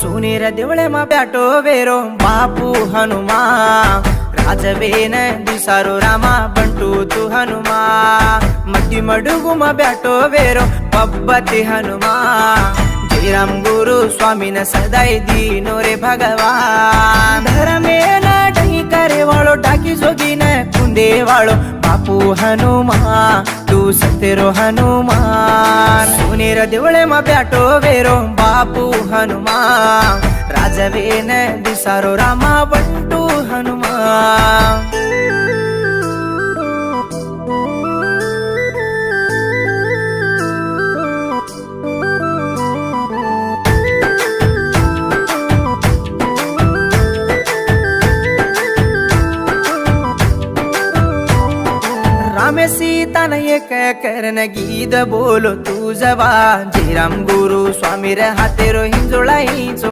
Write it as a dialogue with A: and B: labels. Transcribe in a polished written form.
A: सोनेर देवळे मा ब्याटो वेरो बापू हनुमा राजवेन दिसारो रामा बंटू तू हनुमा मट्टी मडुगु मा ब्याटो वेरो पब्बती हनुमा जयराम गुरु स्वामी न सदाई दीनो रे भगवान धर्मेन डही करे वाळो डाकी जोगी न कुंदे वाळो बापू हनुमा तू सतेरो हनुमान सोनेर देवळे मा ब्याटो वेरो बापू हनुमा राजवेन दिसारो रामा बंटू हनुमा रामे सीता न एक करन गीत बोलो तू जवा जयराम गुरु स्वामी रे हातेरो हिंजोळा हिंजो